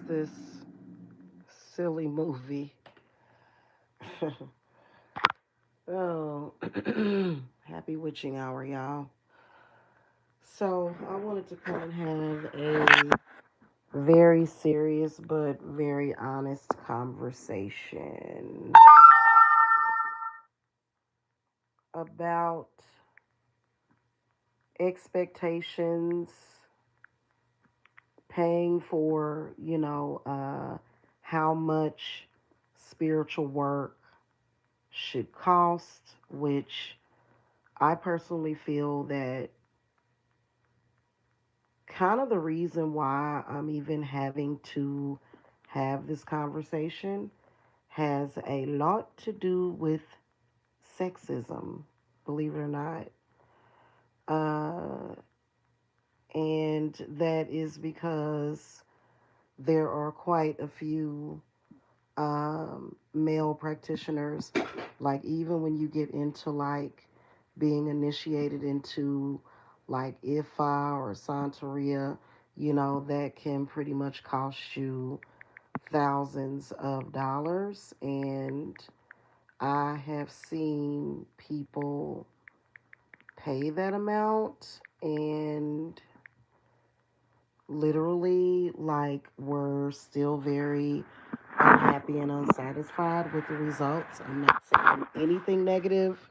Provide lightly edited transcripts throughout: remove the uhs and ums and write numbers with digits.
this silly movie. Oh, happy witching hour, y'all. So, I wanted to come and have a very serious but very honest conversation about expectations, paying for, how much spiritual work should cost, which I personally feel that kind of the reason why I'm even having to have this conversation has a lot to do with sexism, believe it or not. Uh, and that is because there are quite a few male practitioners, like even when you get into like being initiated into like Ifa or Santeria, that can pretty much cost you thousands of dollars. And I have seen people pay that amount and literally like were still very unhappy and unsatisfied with the results. I'm not saying anything negative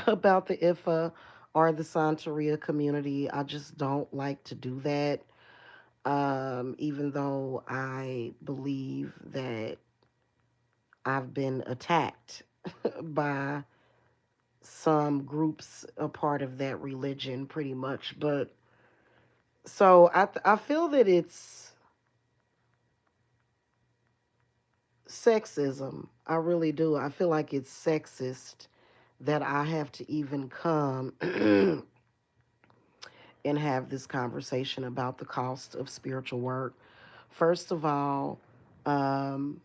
about the IFA or the Santeria community. I just don't like to do that. Even though I believe that I've been attacked by some groups a part of that religion pretty much. But so I feel that it's sexism. I really do. I feel like it's sexist that I have to even come and have this conversation about the cost of spiritual work. First of all, um,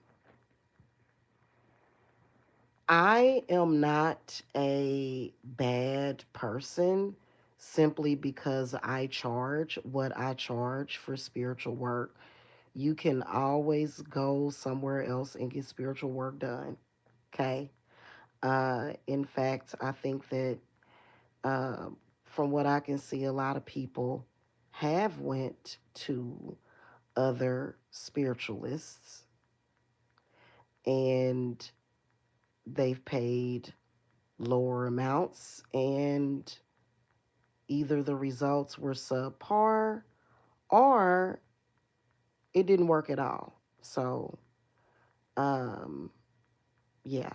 I am not a bad person simply because I charge what I charge for spiritual work. You can always go somewhere else and get spiritual work done. Okay. In fact, I think that uh, from what I can see, a lot of people have went to other spiritualists and they've paid lower amounts, and either the results were subpar or it didn't work at all. So, um, yeah.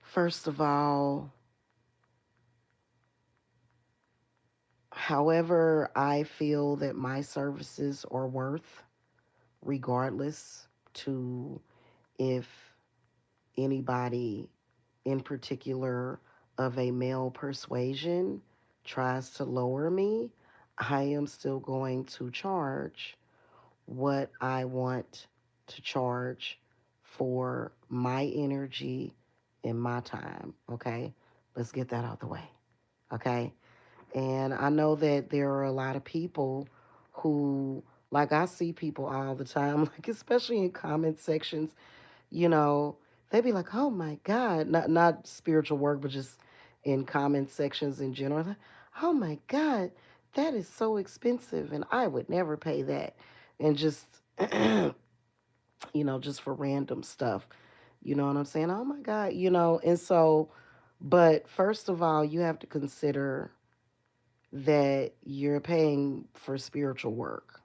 First of all, however, I feel that my services are worth, regardless to if anybody in particular of a male persuasion tries to lower me, I am still going to charge what I want to charge for my energy and my time. Okay? Let's get that out the way. Okay? And I know that there are a lot of people who, like, I see people all the time, like, especially in comment sections, you know, they'd be like, "Oh my God," not spiritual work, but just in comment sections in general. Like, "Oh my God, that is so expensive, and I would never pay that," and just just for random stuff. You know what I'm saying? Oh my God, and so, but first of all, you have to consider that you're paying for spiritual work,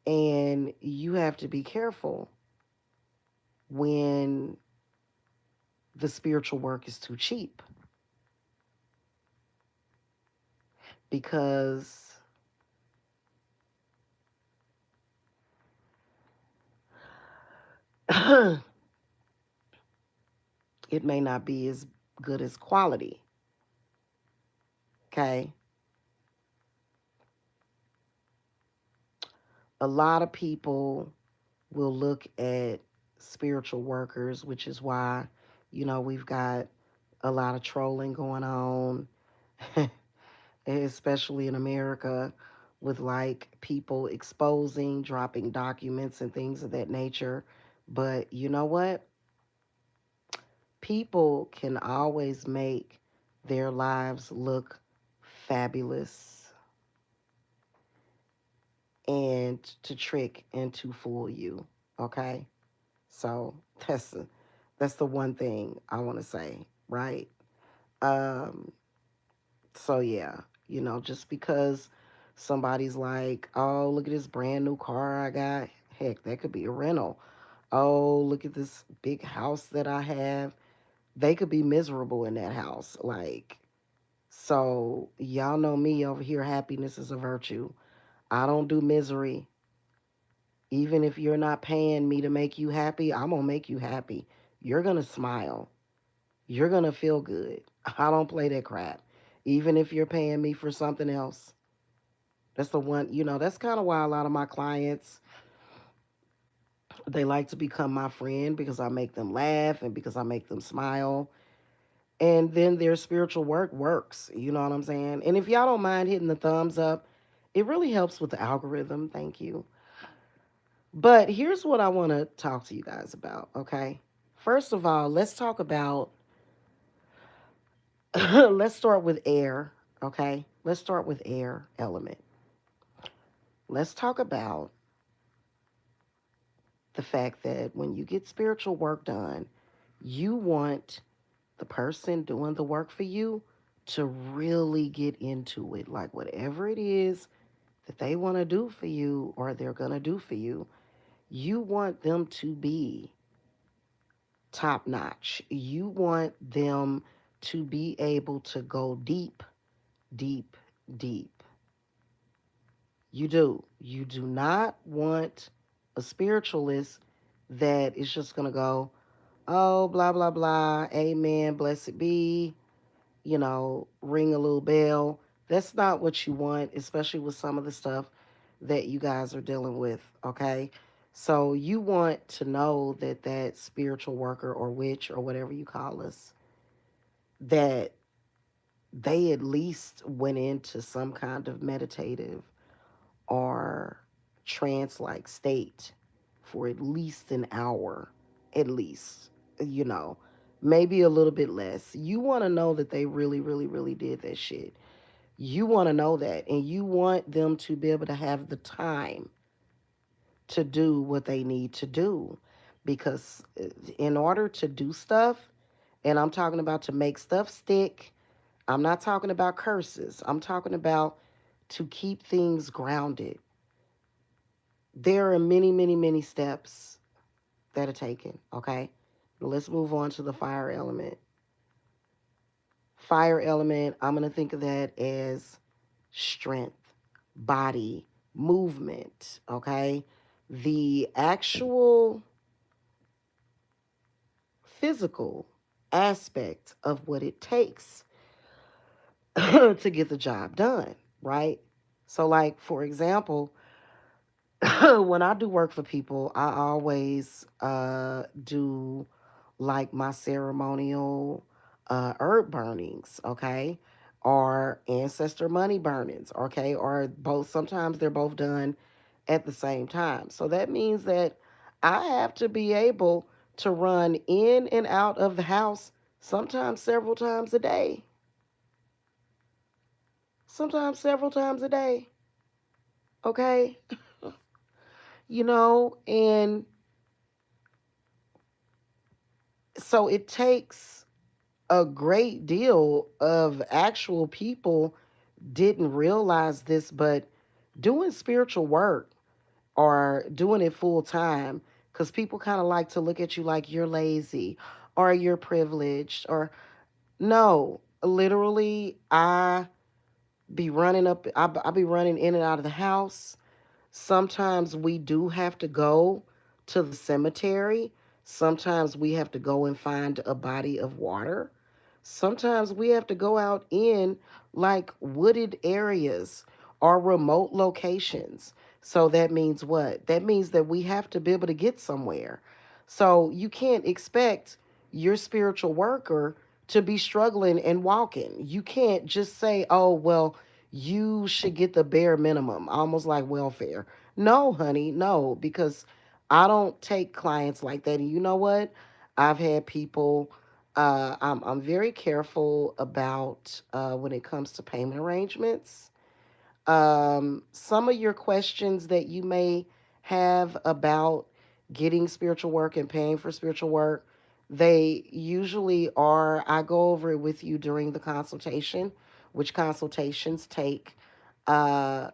and you have to be careful when the spiritual work is too cheap because it may not be as good as quality. Okay. A lot of people will look at spiritual workers, which is why, we've got a lot of trolling going on, especially in America, with like people exposing, dropping documents and things of that nature. But you know what? People can always make their lives look fabulous and to trick and to fool you. Okay? So that's the one thing I want to say, right? Um so yeah, just because somebody's like, "Oh, look at this brand new car I got." Heck, that could be a rental. "Oh, look at this big house that I have." They could be miserable in that house. Like, so y'all know me over here, happiness is a virtue. I don't do misery. Even if you're not paying me to make you happy, I'm going to make you happy. You're going to smile. You're going to feel good. I don't play that crap. Even if you're paying me for something else. That's the one, that's kind of why a lot of my clients, they like to become my friend because I make them laugh and because I make them smile. And then their spiritual work works. You know what I'm saying? And if y'all don't mind hitting the thumbs up, it really helps with the algorithm. Thank you. But here's what I want to talk to you guys about, okay? First of all, let's talk about, let's start with air, okay? Let's start with air element. Let's talk about the fact that when you get spiritual work done, you want the person doing the work for you to really get into it. Like whatever it is that they want to do for you or they're going to do for you, you want them to be top notch. You want them to be able to go deep, deep, deep. You do. You do not want a spiritualist that is just going to go, "Oh, blah, blah, blah, amen, blessed be," ring a little bell. That's not what you want, especially with some of the stuff that you guys are dealing with, okay? So you want to know that that spiritual worker or witch or whatever you call us, that they at least went into some kind of meditative or trance like state for at least an hour, at least, you know, maybe a little bit less. You want to know that they really, really, really did that shit. You want to know that, and you want them to be able to have the time to do what they need to do. Because in order to do stuff, and I'm talking about to make stuff stick, I'm not talking about curses, I'm talking about to keep things grounded. There are many, many, many steps that are taken, okay? Let's move on to the fire element. Fire element, I'm going to think of that as strength, body, movement, okay? The actual physical aspect of what it takes to get the job done, right? So, like, for example, when I do work for people, I always do like my ceremonial herb burnings, okay? Or ancestor money burnings, okay? Or both, sometimes they're both done at the same time. So that means that I have to be able to run in and out of the house sometimes several times a day. Sometimes several times a day, okay? And so it takes a great deal of actual people didn't realize this, but doing spiritual work or doing it full time, because people kind of like to look at you like you're lazy or you're privileged or no, literally, I be running in and out of the house. Sometimes we do have to go to the cemetery. Sometimes we have to go and find a body of water. Sometimes we have to go out in like wooded areas or remote locations. So that means what? That means that we have to be able to get somewhere. So you can't expect your spiritual worker to be struggling and walking. You can't just say, "Oh, well, you should get the bare minimum, almost like welfare. No, honey, no, because I don't take clients like that. And you know what? I've had people. I'm very careful about when it comes to payment arrangements. Some of your questions that you may have about getting spiritual work and paying for spiritual work, they usually are, I go over it with you during the consultation, which consultations take uh,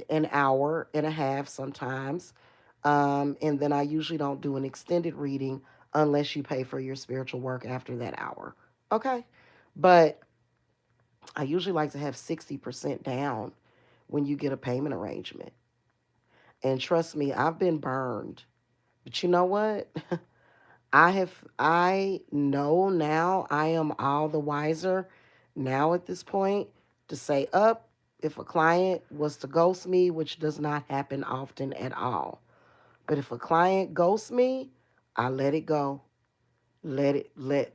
an hour and a half sometimes. And then I usually don't do an extended reading unless you pay for your spiritual work after that hour. Okay. But I usually like to have 60% down when you get a payment arrangement. And trust me, I've been burned. But you know what? I know now, I am all the wiser now at this point to say up if a client was to ghost me, which does not happen often at all. But if a client ghosts me, I let it go. Let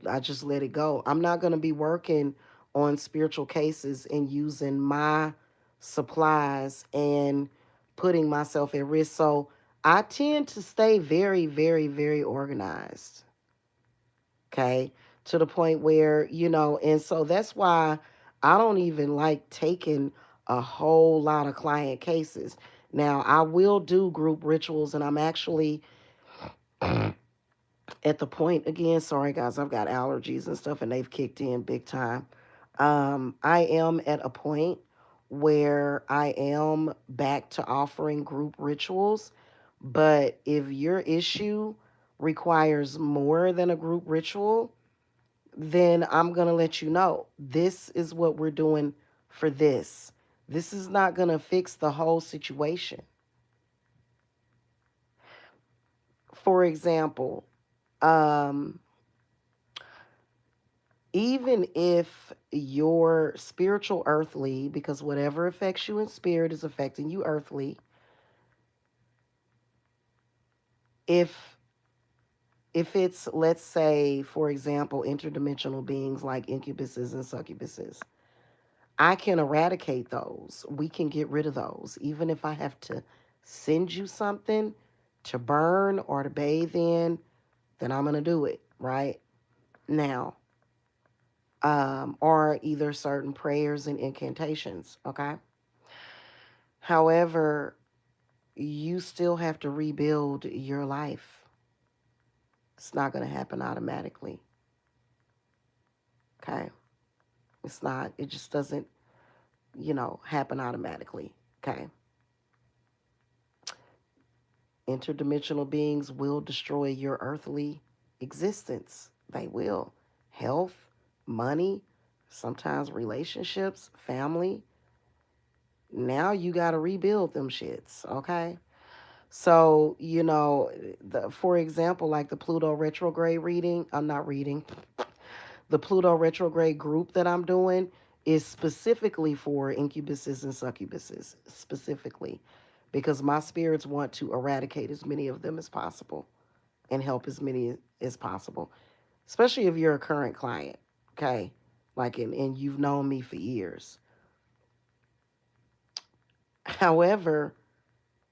I just let it go. I'm not going to be working on spiritual cases and using my supplies and putting myself at risk. So I tend to stay very, very, very organized. Okay, to the point where, and so that's why I don't even like taking a whole lot of client cases. Now I will do group rituals, and I'm actually at the point again, sorry guys, I've got allergies and stuff and they've kicked in big time. I am at a point where I am back to offering group rituals, but if your issue requires more than a group ritual, then I'm going to let you know this is what we're doing for this. This is not going to fix the whole situation. For example, um, even if your spiritual earthly, because whatever affects you in spirit is affecting you earthly, if it's, let's say, for example, interdimensional beings like incubuses and succubuses, I can eradicate those. We can get rid of those. Even if I have to send you something to burn or to bathe in, then I'm going to do it, right? Now, or either certain prayers and incantations, okay? However, you still have to rebuild your life. It's not going to happen automatically. Okay. It's not, it just doesn't, happen automatically. Okay. Interdimensional beings will destroy your earthly existence. They will. Health, money, sometimes relationships, family. Now you got to rebuild them shits. Okay. So, for example, like the Pluto retrograde reading, I'm not reading, the Pluto retrograde group that I'm doing is specifically for incubuses and succubuses, specifically, because my spirits want to eradicate as many of them as possible and help as many as possible, especially if you're a current client, okay? Like, and you've known me for years. However,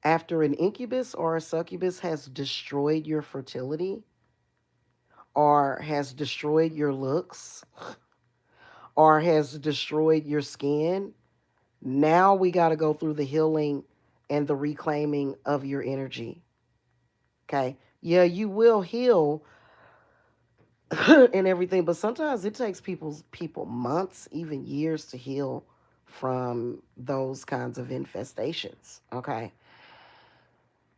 after an incubus or a succubus has destroyed your fertility or has destroyed your looks or has destroyed your skin, now we got to go through the healing and the reclaiming of your energy. Okay. Yeah, you will heal and everything, but sometimes it takes people months, even years to heal from those kinds of infestations. Okay.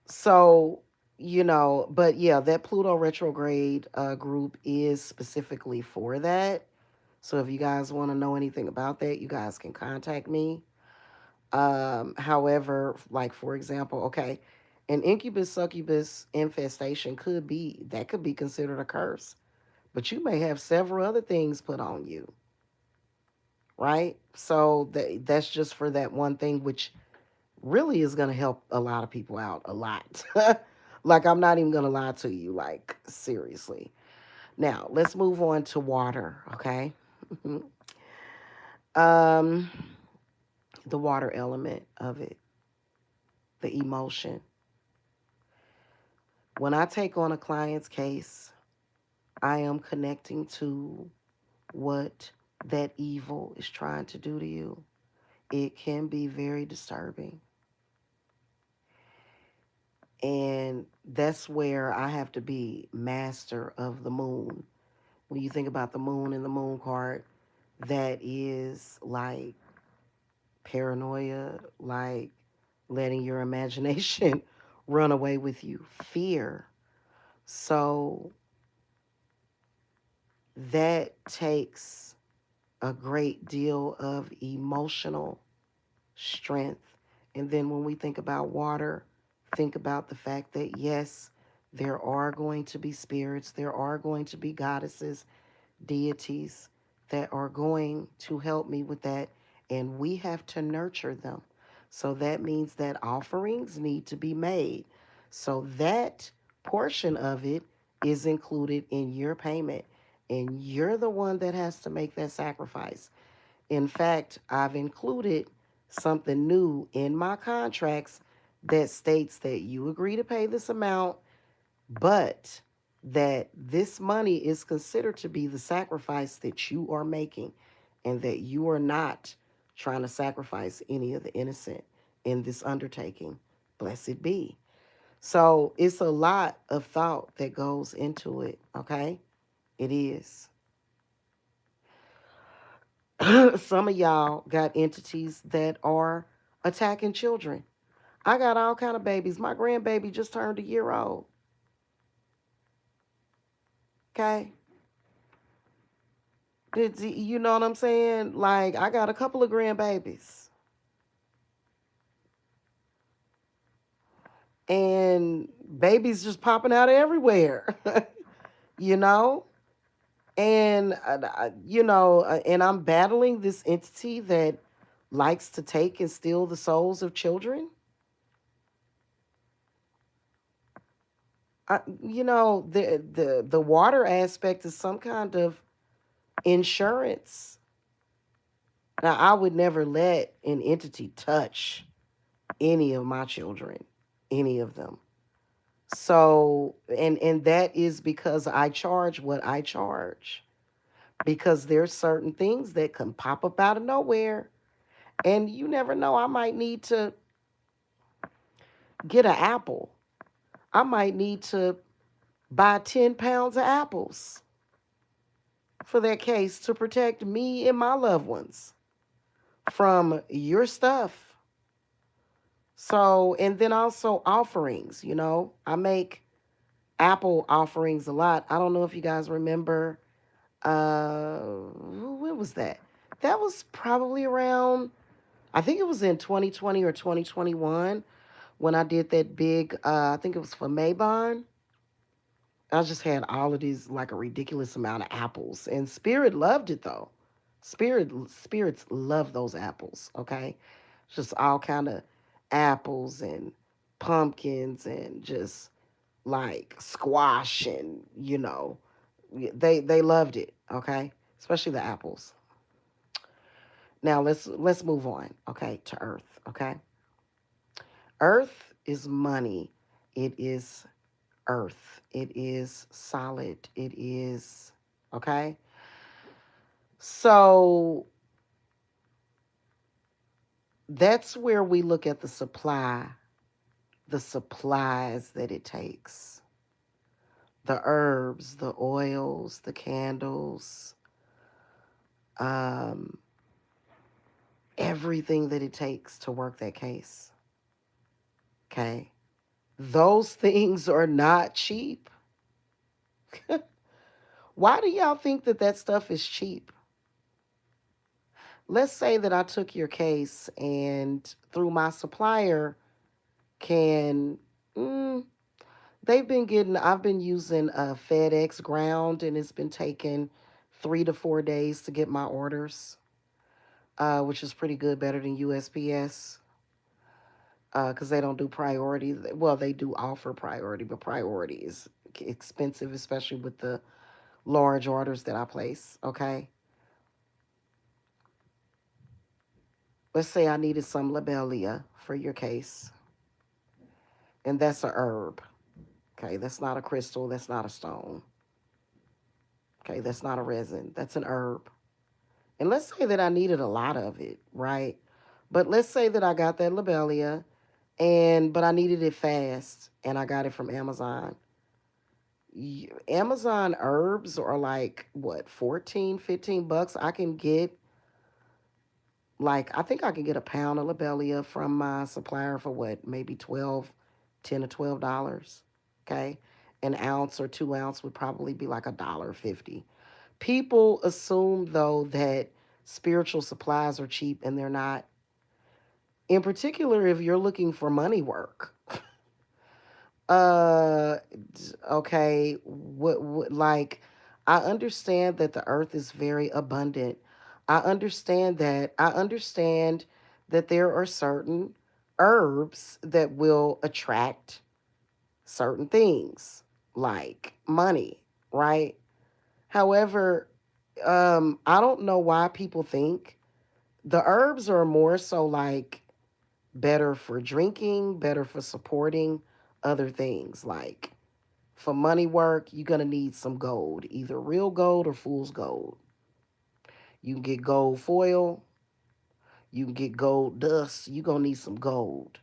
So, but yeah, that Pluto retrograde group is specifically for that. So if you guys want to know anything about that, you guys can contact me. However, like for example, okay, an incubus succubus infestation could be considered a curse, but you may have several other things put on you, right? So that's just for that one thing, which really is going to help a lot of people out a lot. Like, I'm not even going to lie to you, like, seriously. Now, let's move on to water, okay? um, the water element of it, the emotion. When I take on a client's case, I am connecting to what that evil is trying to do to you. It can be very disturbing. And that's where I have to be master of the moon. When you think about the moon and the moon card, that is like paranoia, like letting your imagination run away with you, fear. So that takes a great deal of emotional strength. And then when we think about water, think about the fact that yes, there are going to be spirits, there are going to be goddesses, deities that are going to help me with that, and we have to nurture them. So that means that offerings need to be made. So that portion of it is included in your payment, and you're the one that has to make that sacrifice. In fact, I've included something new in my contracts that states that you agree to pay this amount, but that this money is considered to be the sacrifice that you are making, and that you are not trying to sacrifice any of the innocent in this undertaking. Blessed be. So it's a lot of thought that goes into it, okay? It is. Some of y'all got entities that are attacking children. I got all kind of babies. My grandbaby just turned a year old. Okay, you know what I'm saying? Like I got a couple of grandbabies, and babies just popping out everywhere. you know, and I'm battling this entity that likes to take and steal the souls of children. The water aspect is some kind of insurance. Now, I would never let an entity touch any of my children, any of them. So, and that is because I charge what I charge. Because there's certain things that can pop up out of nowhere, and you never know. I might need to get an apple. I might need to buy 10 pounds of apples for that case to protect me and my loved ones from your stuff. So, and then also offerings, I make Apple offerings a lot. I don't know if you guys remember, when was that? That was probably around, I think it was in 2020 or 2021 when I did that big, I think it was for Maybon. I just had all of these, like a ridiculous amount of apples. And Spirit loved it though. Spirits love those apples, okay? Just all kind of apples and pumpkins and just like squash and they loved it, okay? Especially the apples. Now let's move on, okay, to Earth, okay? Earth is money. It is earth. It is solid. It is okay. So that's where we look at the supplies that it takes. The herbs, the oils, the candles, um, everything that it takes to work that case. Okay. Those things are not cheap. Why do y'all think that that stuff is cheap? Let's say that I took your case and through my supplier can, mm, I've been using FedEx ground, and it's been taking 3 to 4 days to get my orders, which is pretty good, better than USPS, because they don't do priority. Well, they do offer priority, but priority is expensive, especially with the large orders that I place. Okay. Let's say I needed some lobelia for your case, and that's a herb. Okay, that's not a crystal, that's not a stone. Okay, that's not a resin, that's an herb. And let's say that I needed a lot of it, right? But let's say that I got that lobelia and but I needed it fast and I got it from Amazon. Amazon herbs are like what, 14, 15 bucks. I can get like I think I can get a pound of lobelia from my supplier for what, maybe 12, 10 or $12. Okay. An ounce or 2 ounce would probably be like $1.50. People assume though that spiritual supplies are cheap and they're not. In particular, if you're looking for money work. Uh, okay, what like I understand that the earth is very abundant. I understand that there are certain herbs that will attract certain things like money, right? However, I don't know why people think the herbs are more so like better for drinking, better for supporting other things. Like for money work, you're going to need some gold, either real gold or fool's gold. You can get gold foil, you can get gold dust, you're going to need some gold.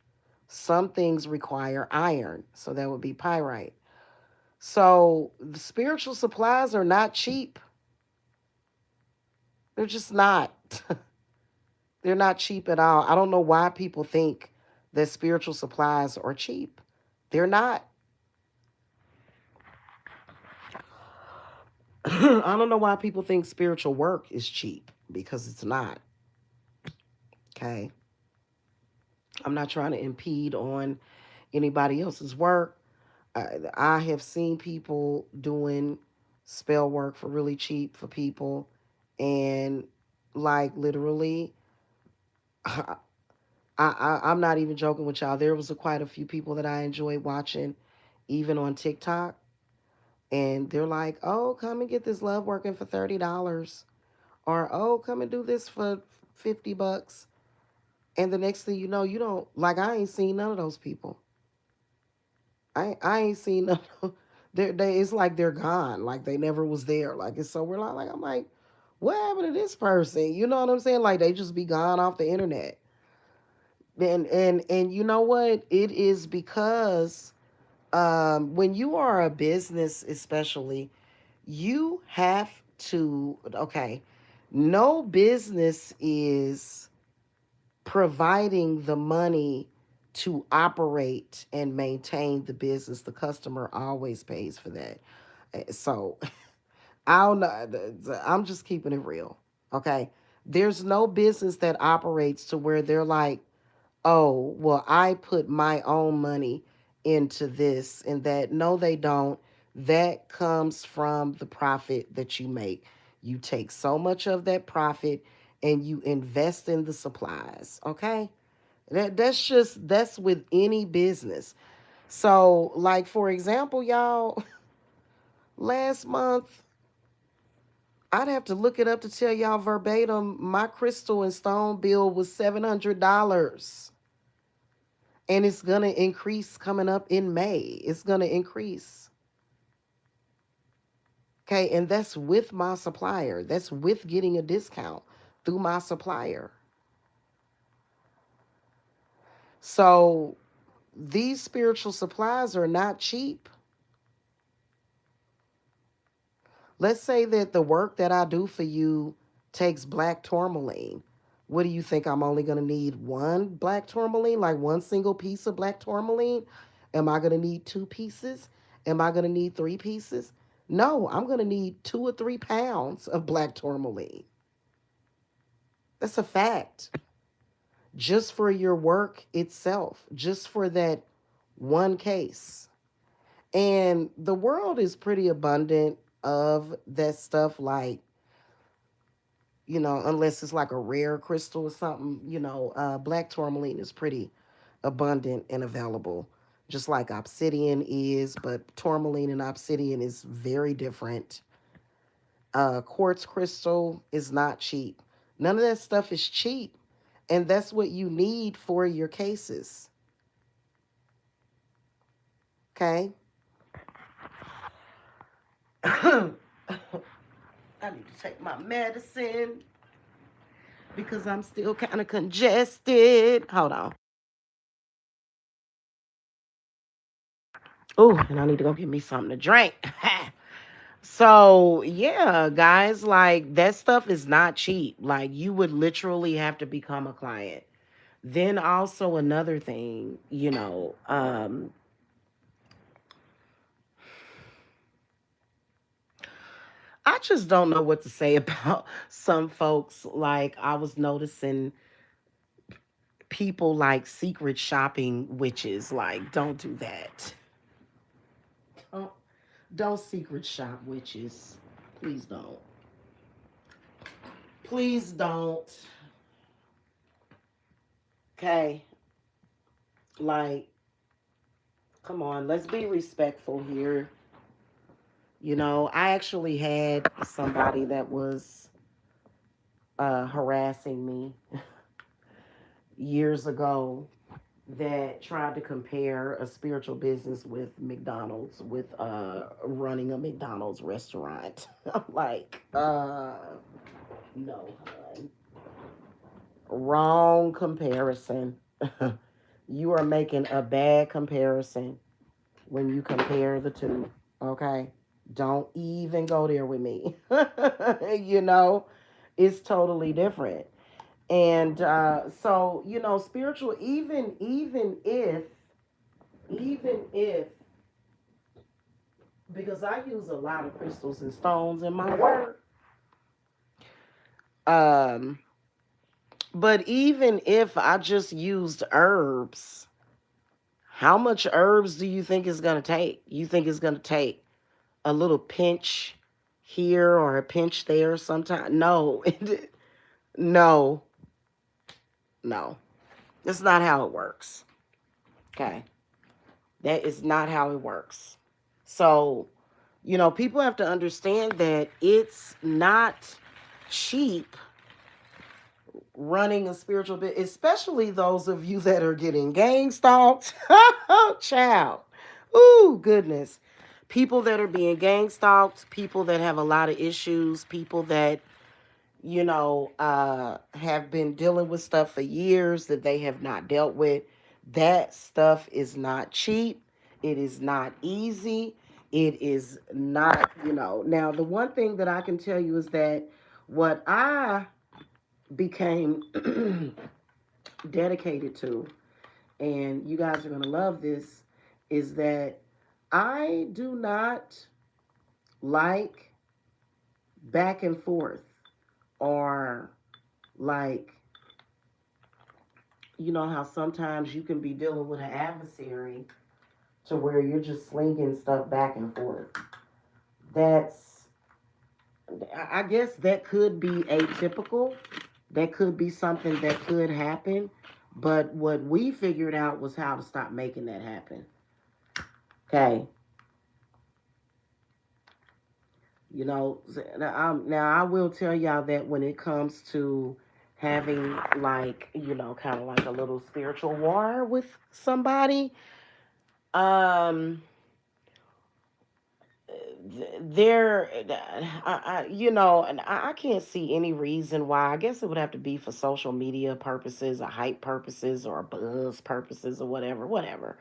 Some things require iron, so that would be pyrite. So the spiritual supplies are not cheap. They're just not. They're not cheap at all. I don't know why people think that spiritual supplies are cheap. They're not. I don't know why people think spiritual work is cheap because it's not. Okay. I'm not trying to impede on anybody else's work. I have seen people doing spell work for really cheap for people. And like literally, I'm not even joking with y'all. There was quite a few people that I enjoyed watching, even on TikTok. And they're like, oh, come and get this love working for $30. Or, oh, come and do this for 50 bucks. And the next thing you know, you don't, like, I ain't seen none of those people. I ain't seen none of, it's like they're gone. Like they never was there. Like it's so we're like, I'm like, what happened to this person? You know what I'm saying? Like they just be gone off the internet. And you know what? It is because when you are a business, especially, you have to, okay, no business is providing the money to operate and maintain the business. The customer always pays for that. So I don't know. I'm just keeping it real. Okay. There's no business that operates to where they're like, oh, well, I put my own money into this and that. No, they don't. That comes from the profit that you make. You take so much of that profit and you invest in the supplies. Okay. That's with any business. So, like for example, y'all, last month I'd have to look it up to tell y'all verbatim. My crystal and stone bill was $700, and it's gonna increase coming up in May. It's gonna increase. Okay, and that's with my supplier. That's with getting a discount through my supplier. So these spiritual supplies are not cheap. Let's say that the work that I do for you takes black tourmaline. What do you think? I'm only going to need one black tourmaline, like one single piece of black tourmaline? Am I going to need two pieces? Am I going to need three pieces? No, I'm going to need 2 or 3 pounds of black tourmaline. That's a fact. Just for your work itself, just for that one case. And the world is pretty abundant of that stuff, like unless it's like a rare crystal or something, black tourmaline is pretty abundant and available, just like obsidian is, but tourmaline and obsidian is very different. Quartz crystal is not cheap. None of that stuff is cheap. And that's what you need for your cases. Okay? I need to take my medicine because I'm still kind of congested. Hold on. Oh, and I need to go get me something to drink. So, yeah, guys, like that stuff is not cheap. Like, you would literally have to become a client. Then, also, another thing, I just don't know what to say about some folks. Like, I was noticing people like secret shopping witches. Like, don't do that. Don't, don't secret shop witches. Please don't. Please don't. Okay? Like, come on, let's be respectful here. I actually had somebody that was harassing me years ago that tried to compare a spiritual business with McDonald's, with running a McDonald's restaurant. I'm like, no, hun. Wrong comparison. You are making a bad comparison when you compare the two. Okay? Don't even go there with me. you know, it's totally different. And so, spiritual, even if, because I use a lot of crystals and stones in my work, um, but even if I just used herbs, how much herbs do you think it's going to take? You think it's going to take a little pinch here or a pinch there sometime? No, no, no. That's not how it works. Okay. That is not how it works. So, people have to understand that it's not cheap running a spiritual bit, especially those of you that are getting gang stalked. Child. Ooh, goodness. People that are being gang stalked, people that have a lot of issues, people that, have been dealing with stuff for years that they have not dealt with. That stuff is not cheap. It is not easy. It is not, Now, the one thing that I can tell you is that what I became dedicated to, and you guys are going to love this, is that I do not like back and forth or like, how sometimes you can be dealing with an adversary to where you're just slinging stuff back and forth. That's, I guess that could be atypical. That could be something that could happen. But what we figured out was how to stop making that happen. Okay. Now I will tell y'all that when it comes to having like, kind of like a little spiritual war with somebody, um, there, and I can't see any reason why. I guess it would have to be for social media purposes or hype purposes or buzz purposes or whatever.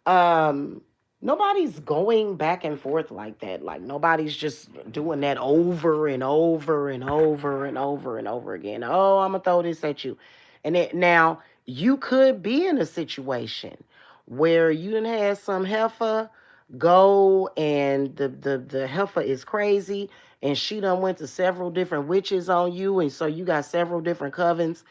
um Nobody's going back and forth like that. Like, nobody's just doing that over and over and over and over and over again. Oh, I'm gonna throw this at you. And now you could be in a situation where you done had some heifer go, and the heifer is crazy, and she done went to several different witches on you, and so you got several different covens.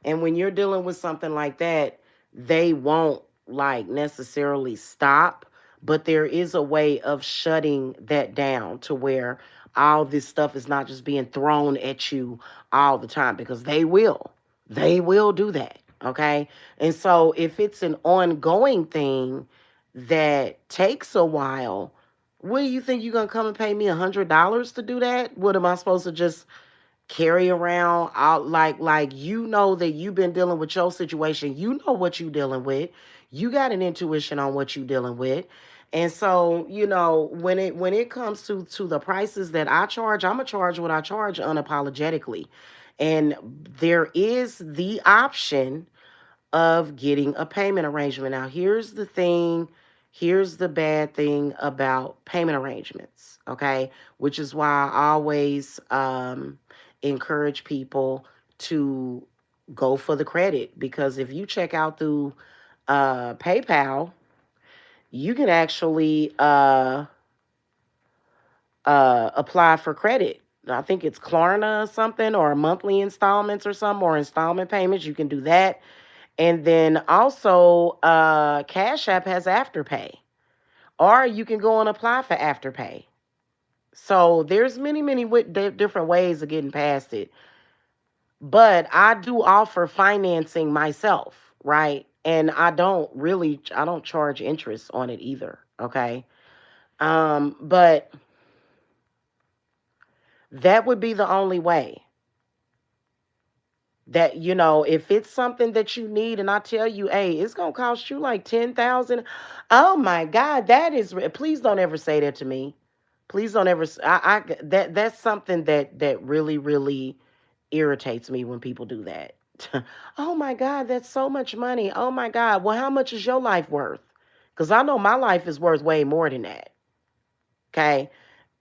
And when you're dealing with something like that, they won't like necessarily stop, but there is a way of shutting that down to where all this stuff is not just being thrown at you all the time, because they will do that. Okay. And so if it's an ongoing thing that takes a while, what do you think? You're gonna come and pay me $100 to do that? What am I supposed to just carry around out like you know that you've been dealing with your situation. You know what you dealing with. You got an intuition on what you dealing with. And so, when it comes to the prices that I charge, I'm gonna charge what I charge unapologetically. And there is the option of getting a payment arrangement. Now, here's the bad thing about payment arrangements, okay? Which is why I always encourage people to go for the credit, because if you check out through PayPal, you can actually apply for credit. I think it's Klarna or something, or monthly installments or something, or installment payments. You can do that. And then also, Cash App has Afterpay, or you can go and apply for Afterpay. So there's many different ways of getting past it. But I do offer financing myself, right? And I don't charge interest on it either. Okay. But that would be the only way. That, if it's something that you need and I tell you, hey, it's gonna cost you like 10,000. Oh my God, please don't ever say that to me. Please don't ever that's something that really irritates me when people do that. Oh my God, that's so much money. Oh my God, well, how much is your life worth? Because I know my life is worth way more than that. Okay.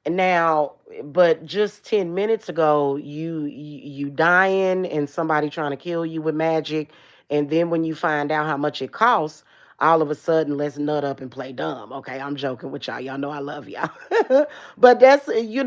Now, but just 10 minutes ago, you dying and somebody trying to kill you with magic, and then when you find out how much it costs, all of a sudden let's nut up and play dumb. Okay, I'm joking with y'all. Y'all know I love y'all. But that's, you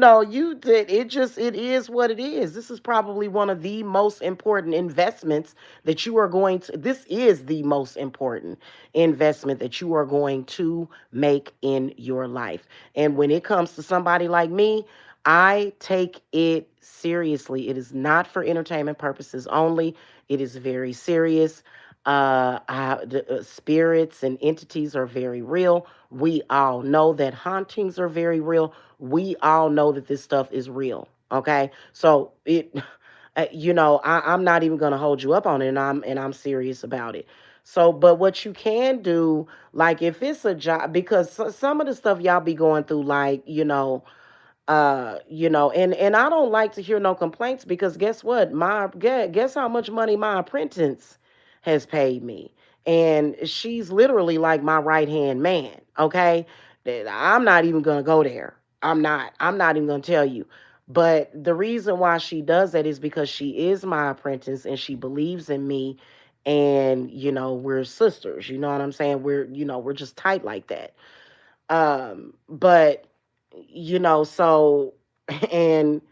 did it, just it is what it is. This is probably one of the most important investments that you are going to this is the most important investment that you are going to make in your life. And when it comes to somebody like me, I take it seriously. It is not for entertainment purposes only. It is very serious. The spirits and entities are very real. We all know that hauntings are very real. We all know that this stuff is real. Okay, so I'm not even gonna hold you up on it, and I'm serious about it. So, but what you can do, like if it's a job, because some of the stuff y'all be going through, like, and I don't like to hear no complaints, because guess what? Guess how much money my apprentice has paid me. And she's literally like my right hand man. Okay. I'm not even gonna go there. I'm not even gonna tell you. But the reason why she does that is because she is my apprentice and she believes in me. And we're sisters, you know what I'm saying? We're just tight like that. But so and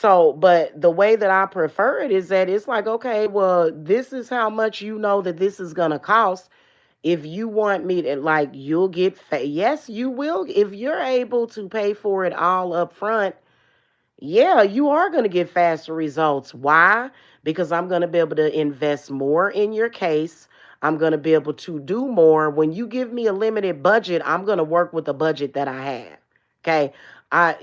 but the way that I prefer it is that it's like, okay, well, this is how much that this is gonna cost. If you want me to, like, you'll get yes, you will, if you're able to pay for it all up front. Yeah, you are going to get faster results. Why? Because I'm going to be able to invest more in your case. I'm going to be able to do more. When you give me a limited budget, I'm going to work with the budget that I have. Okay? And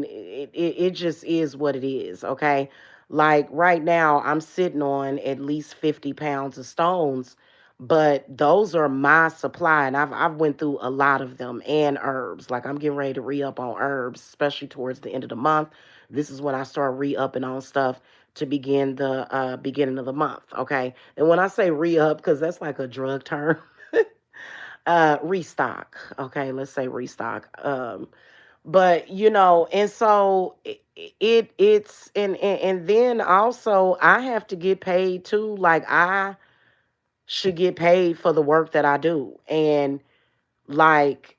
it just is what it is. Okay? Like right now, I'm sitting on at least 50 pounds of stones, but those are my supply, and I've went through a lot of them, and herbs. Like I'm getting ready to re-up on herbs, especially towards the end of the month. This is when I start re-upping on stuff to begin the beginning of the month. Okay. And when I say re-up, because that's like a drug term, restock. Okay, let's say restock. But and so it's and then also I have to get paid too. Like I should get paid for the work that I do. And like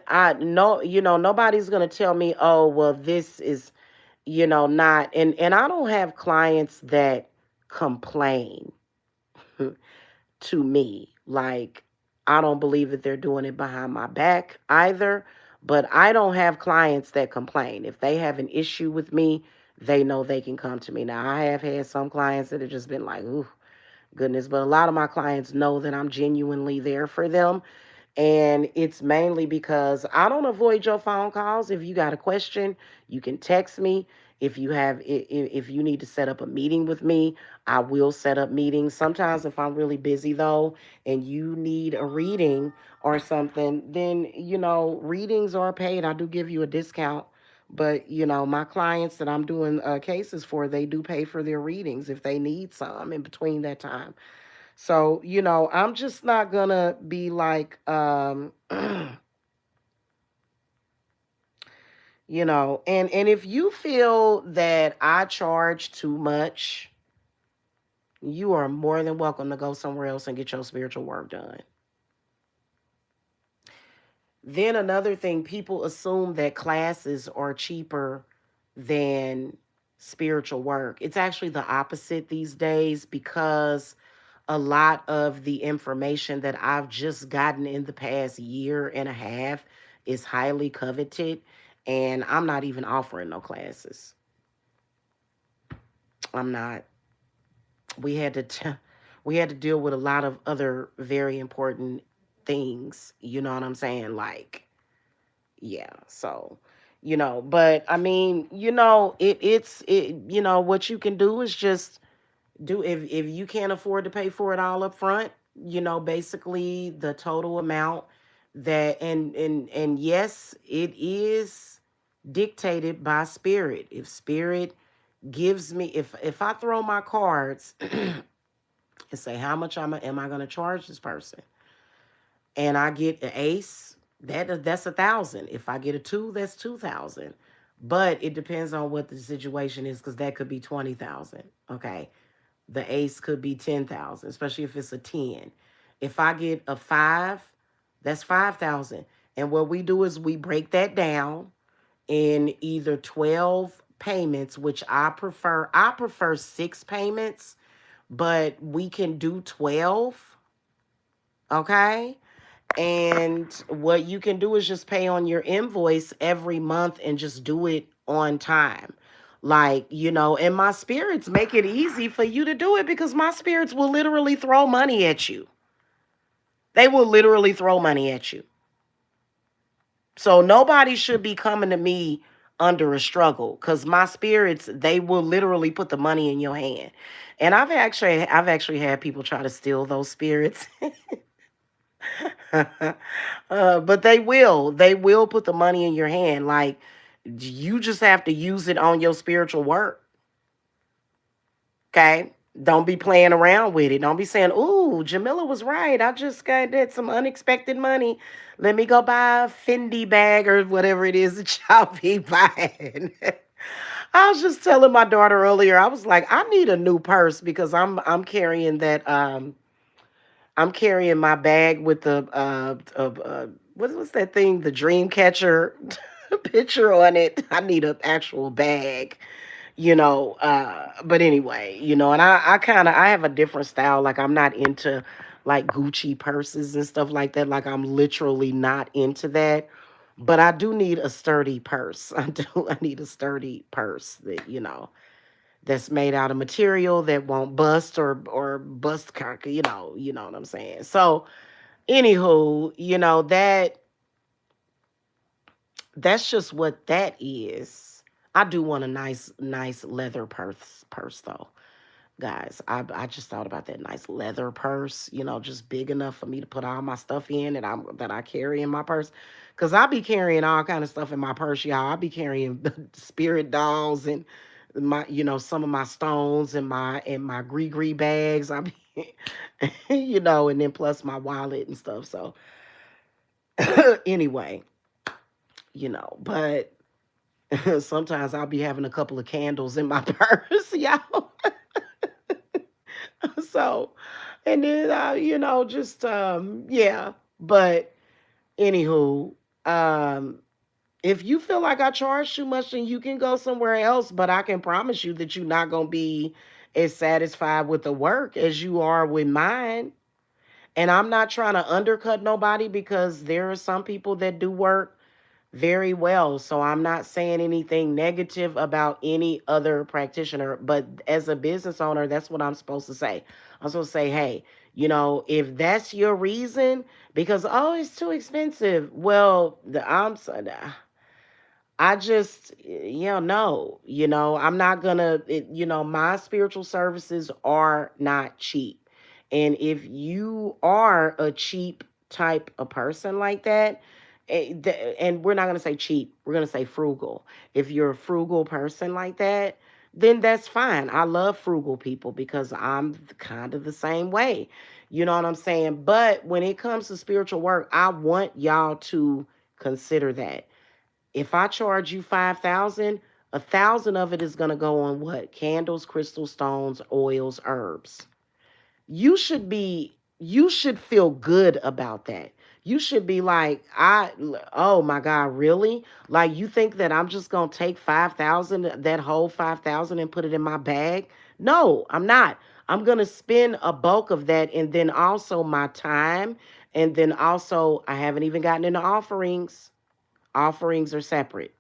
I know, nobody's gonna tell me, oh, well, this is, not, and I don't have clients that complain to me. Like, I don't believe that they're doing it behind my back either. But I don't have clients that complain. If they have an issue with me, they know they can come to me. Now, I have had some clients that have just been like, ooh, goodness. But a lot of my clients know that I'm genuinely there for them. And it's mainly because I don't avoid your phone calls. If you got a question, you can text me. If you need to set up a meeting with me, I will set up meetings. Sometimes if I'm really busy though and you need a reading or something, then readings are paid. I do give you a discount. But my clients that I'm doing cases for, they do pay for their readings if they need some in between that time. So, I'm just not gonna be like, and if you feel that I charge too much, you are more than welcome to go somewhere else and get your spiritual work done. Then another thing, people assume that classes are cheaper than spiritual work. It's actually the opposite these days because a lot of the information that I've just gotten in the past year and a half is highly coveted, and I'm not even offering no classes. I'm not. We had to we had to deal with a lot of other very important things, you know what I'm saying? Like, yeah. So, but I mean, what you can do is just do, if you can't afford to pay for it all up front, basically the total amount that, and yes, it is dictated by spirit. If spirit gives me, if I throw my cards and say how much am I going to charge this person, and I get an ace, that's 1,000. If I get a two, that's 2,000. But it depends on what the situation is, because that could be 20,000. Okay, the ace could be 10,000, especially if it's a 10. If I get a five, that's 5,000. And what we do is we break that down in either 12 payments, which I prefer. I prefer 6 payments, but we can do 12. Okay. And what you can do is just pay on your invoice every month and just do it on time. Like, and my spirits make it easy for you to do it because my spirits will literally throw money at you. They will literally throw money at you. So nobody should be coming to me under a struggle because my spirits, they will literally put the money in your hand. And I've actually had people try to steal those spirits. But they will put the money in your hand. Like, you just have to use it on your spiritual work. Okay, don't be playing around with it. Don't be saying, "Ooh, Jamila was right. I just got that some unexpected money. Let me go buy a Fendi bag or whatever it is that y'all be buying." I was just telling my daughter earlier. I was like, I need a new purse because I'm carrying my bag with the what's that thing? The dream catcher picture on it. I need an actual bag, but anyway, and I have a different style. Like, I'm not into like Gucci purses and stuff like that. Like, I'm literally not into that. But I do need a sturdy purse. I need a sturdy purse that's made out of material that won't bust or bust, you know what I'm saying. So anywho, that's just what that is. I do want a nice leather purse though. Guys, I just thought about that nice leather purse, just big enough for me to put all my stuff in that I carry in my purse. Cause I be carrying all kind of stuff in my purse, y'all. I be carrying spirit dolls and my, some of my stones and my gree bags. I be, and then plus my wallet and stuff. So anyway, but sometimes I'll be having a couple of candles in my purse, y'all. So, and then just yeah. But anywho, um, if you feel like I charge too much, then you can go somewhere else. But I can promise you that you're not gonna be as satisfied with the work as you are with mine. And I'm not trying to undercut nobody because there are some people that do work Very well. So I'm not saying anything negative about any other practitioner, but as a business owner, that's what I'm supposed to say. I'm supposed to say, hey, if that's your reason, because oh, it's too expensive. Well, I just, no, I'm not gonna, my spiritual services are not cheap. And if you are a cheap type of person like that, and we're not gonna say cheap, we're gonna say frugal. If you're a frugal person like that, then that's fine. I love frugal people because I'm kind of the same way. You know what I'm saying? But when it comes to spiritual work, I want y'all to consider that if I charge you 5,000, 1,000 of it is gonna go on what? Candles, crystal stones, oils, herbs. You should feel good about that. You should be like, oh my God, really? Like you think that I'm just gonna take 5,000, that whole 5,000 and put it in my bag? No, I'm not. I'm gonna spend a bulk of that and then also my time. And then also I haven't even gotten into offerings. Offerings are separate.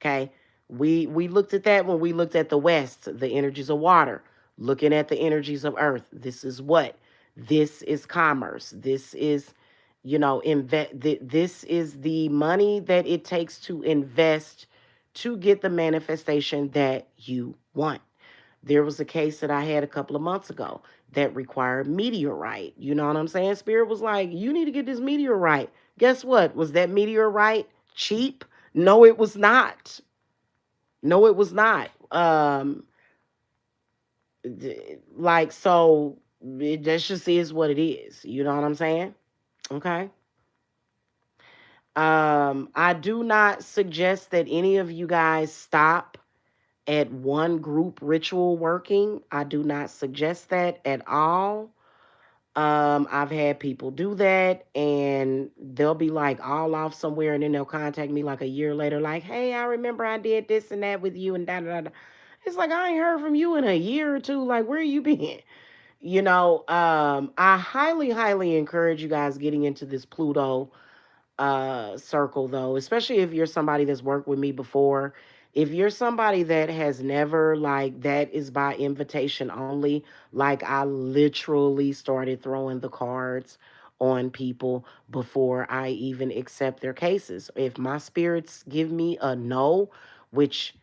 Okay. We looked at that when we looked at the West, the energies of water, looking at the energies of earth. This is what? This is commerce. This is, this is the money that it takes to invest to get the manifestation that you want. There was a case that I had a couple of months ago that required meteorite. You know what I'm saying? Spirit was like, you need to get this meteorite. Guess what? Was that meteorite cheap? No, it was not. No, it was not. Like so, that just is what it is. You know what I'm saying? Okay. I do not suggest that any of you guys stop at one group ritual working. I do not suggest that at all. I've had people do that and they'll be like all off somewhere and then they'll contact me like a year later, like, hey, I remember I did this and that with you and da da da. It's like I ain't heard from you in a year or two. Like, where you been? I highly, highly encourage you guys getting into this Pluto circle though, especially if you're somebody that's worked with me before. If you're somebody that has never, like, that is by invitation only, like I literally started throwing the cards on people before I even accept their cases. If my spirits give me a no, which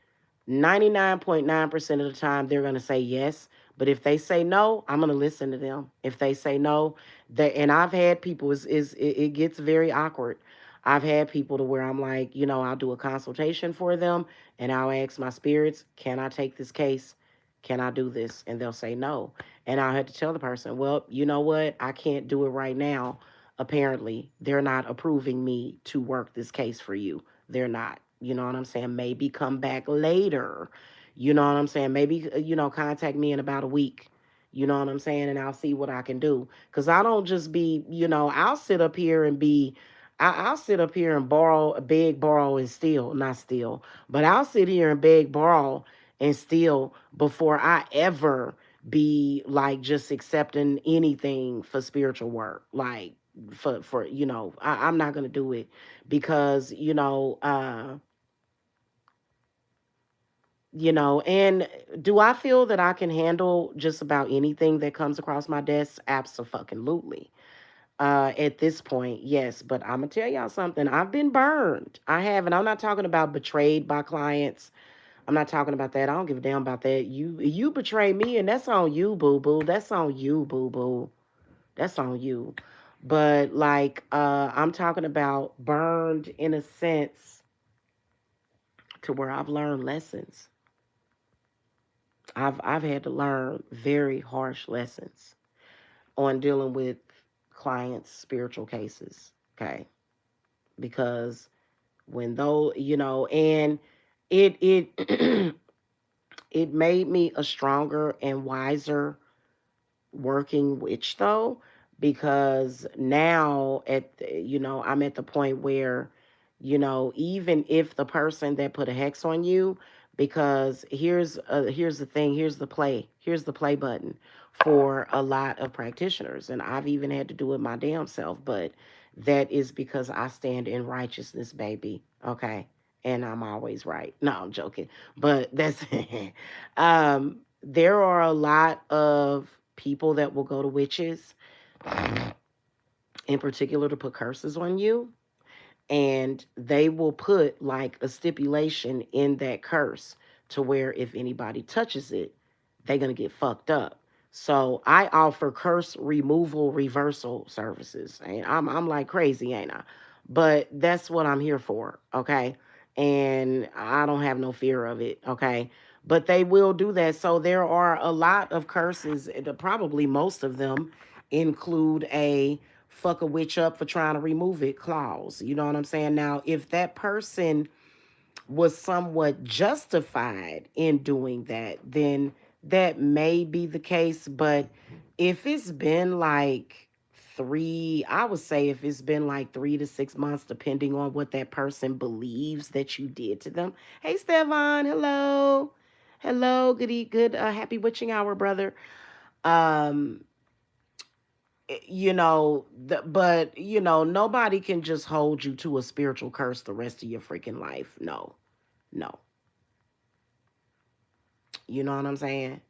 99.9% of the time they're going to say yes, but if they say no, I'm going to listen to them. If they say no, and I've had people, it gets very awkward. I've had people to where I'm like, I'll do a consultation for them and I'll ask my spirits, can I take this case? Can I do this? And they'll say no. And I'll have to tell the person, well, you know what? I can't do it right now. Apparently, they're not approving me to work this case for you. They're not. You know what I'm saying? Maybe come back later. You know what I'm saying? Maybe, contact me in about a week. You know what I'm saying? And I'll see what I can do. Because I don't just be, I'll sit up here and be I'll sit up here and beg, borrow, and steal. Not steal, but I'll sit here and beg, borrow, and steal before I ever be like just accepting anything for spiritual work. Like for I'm not gonna do it because and do I feel that I can handle just about anything that comes across my desk? Absolutely. At this point, yes, but I'm gonna tell y'all something. I've been burned. I have, and I'm not talking about betrayed by clients. I'm not talking about that. I don't give a damn about that. You betray me, and that's on you, boo boo. That's on you, boo boo. That's on you. But like, I'm talking about burned in a sense to where I've learned lessons. I've had to learn very harsh lessons on dealing with clients' spiritual cases. Okay, because when though and it it made me a stronger and wiser working witch though, because now I'm at the point where even if the person that put a hex on you, because here's the thing, here's the play button for a lot of practitioners, and I've even had to do it my damn self. But That is because I stand in righteousness, baby. Okay. And I'm always right. No, I'm joking. But that's there are a lot of people that will go to witches in particular to put curses on you, and they will put like a stipulation in that curse to where if anybody touches it, they're going to get fucked up. So I offer curse removal reversal services. And I'm like crazy, ain't I? But that's what I'm here for, okay? And I don't have no fear of it, okay? But they will do that. So there are a lot of curses, probably most of them include a fuck a witch up for trying to remove it clause. You know what I'm saying? Now, if that person was somewhat justified in doing that, then that may be the case. But if it's been like I would say if it's been like 3 to 6 months, depending on what that person believes that you did to them. Hey, Stefan, hello. Hello, happy witching hour, brother. Um, but nobody can just hold you to a spiritual curse the rest of your freaking life. No, no. You know what I'm saying?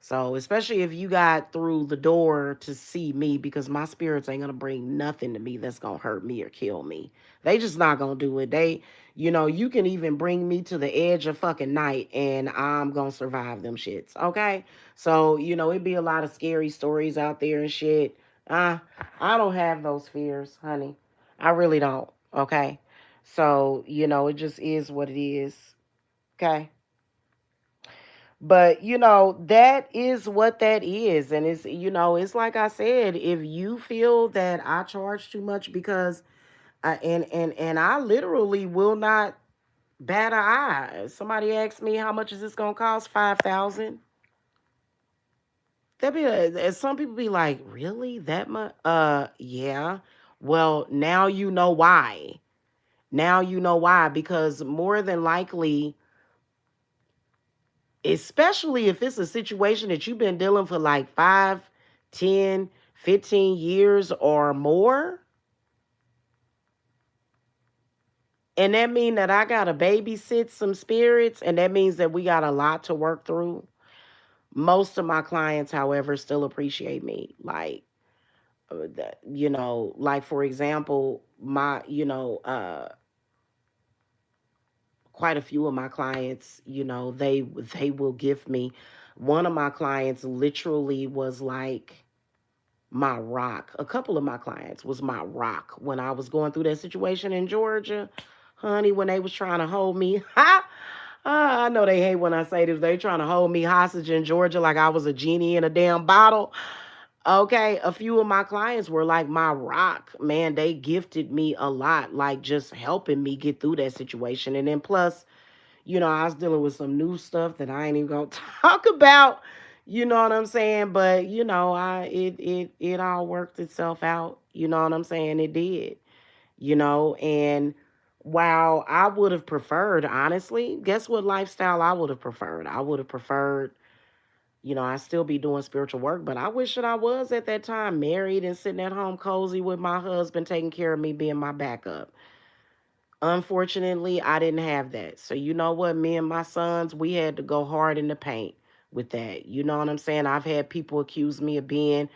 So, especially if you got through the door to see me, because my spirits ain't gonna bring nothing to me that's gonna hurt me or kill me. They just not gonna do it. You can even bring me to the edge of fucking night and I'm gonna survive them shits. Okay? So, it'd be a lot of scary stories out there and shit. Uh, I don't have those fears, honey. I really don't. Okay? So, it just is what it is. Okay? But that is what that is. And it's like I said, if you feel that I charge too much, because and I literally will not bat an eye. Somebody asks me how much is this gonna cost? 5,000. Some people be like, really, that much? Yeah. Well, now you know why. Now you know why, because more than likely, especially if it's a situation that you've been dealing for like 5, 10, 15 years or more, and that means that I gotta babysit some spirits, and that means that we got a lot to work through. Most of my clients, however, still appreciate me. Like, like for example, quite a few of my clients, they will give me. One of my clients literally was like my rock. A couple of my clients was my rock when I was going through that situation in Georgia. Honey, when they was trying to hold me, I know they hate when I say this. They trying to hold me hostage in Georgia like I was a genie in a damn bottle. Okay, a few of my clients were like my rock. Man, they gifted me a lot, like just helping me get through that situation. And then plus, I was dealing with some new stuff that I ain't even gonna talk about. You know what I'm saying? But it all worked itself out. You know what I'm saying? It did. And while I would have preferred, honestly, guess what lifestyle I would have preferred? I would have preferred, I still be doing spiritual work, but I wish that I was at that time married and sitting at home cozy with my husband taking care of me, being my backup. Unfortunately, I didn't have that. So you know what? Me and my sons, we had to go hard in the paint with that. You know what I'm saying? I've had people accuse me of being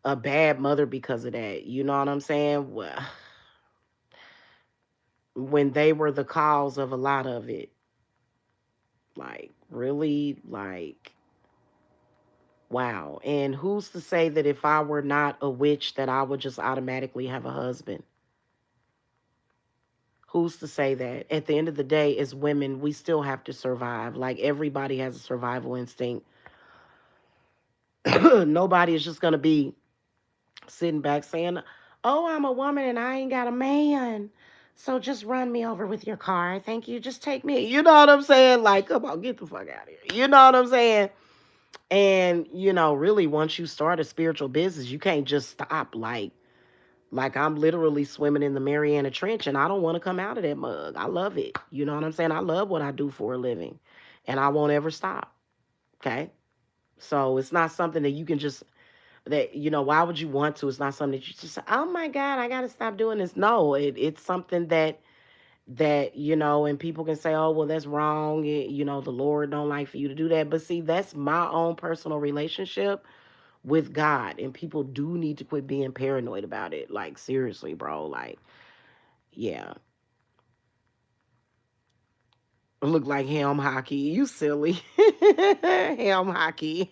a bad mother because of that. You know what I'm saying? Well, when they were the cause of a lot of it. Like, really? Like, wow. And who's to say that if I were not a witch that I would just automatically have a husband? Who's to say that? At the end of the day, as women, we still have to survive. Like, everybody has a survival instinct. Nobody is just going to be sitting back saying, "Oh, I'm a woman and I ain't got a man. So just run me over with your car. Thank you. Just take me." You know what I'm saying? Like, come on, get the fuck out of here. You know what I'm saying? And, really, once you start a spiritual business, you can't just stop. Like I'm literally swimming in the Mariana Trench and I don't want to come out of that mug. I love it. You know what I'm saying? I love what I do for a living and I won't ever stop. Okay. So it's not something that you can just that, why would you want to? It's not something that you just say, oh my God, I got to stop doing this. No, it's something that and people can say, oh well, that's wrong. The Lord don't like for you to do that. But see, that's my own personal relationship with God, and people do need to quit being paranoid about it. Like seriously, bro. Like, yeah, look like ham hockey. You silly. Ham hockey.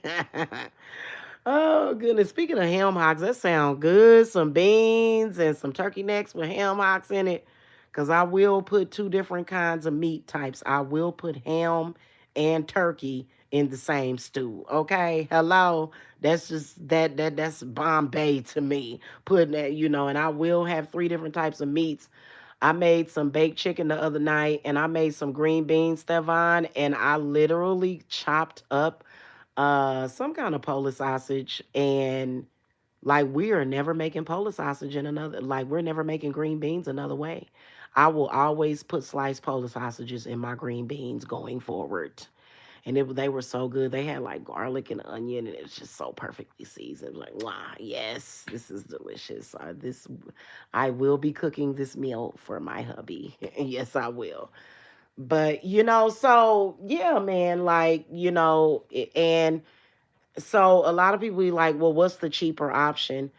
Oh goodness. Speaking of ham hocks, that sound good. Some beans and some turkey necks with ham hocks in it. Cause I will put two different kinds of meat types. I will put ham and turkey in the same stew. Okay. Hello. That's just that's Bombay to me. Putting that, and I will have three different types of meats. I made some baked chicken the other night and I made some green beans, Stefan, and I literally chopped up some kind of Polish sausage, and like we are never making Polish sausage in another, like we're never making green beans another way. I will always put sliced Polish sausages in my green beans going forward. And they were so good. They had like garlic and onion, and it was just so perfectly seasoned. Like, wow, yes, this is delicious. I will be cooking this meal for my hubby. Yes, I will. But so yeah, man, like and so a lot of people be like, well, what's the cheaper option?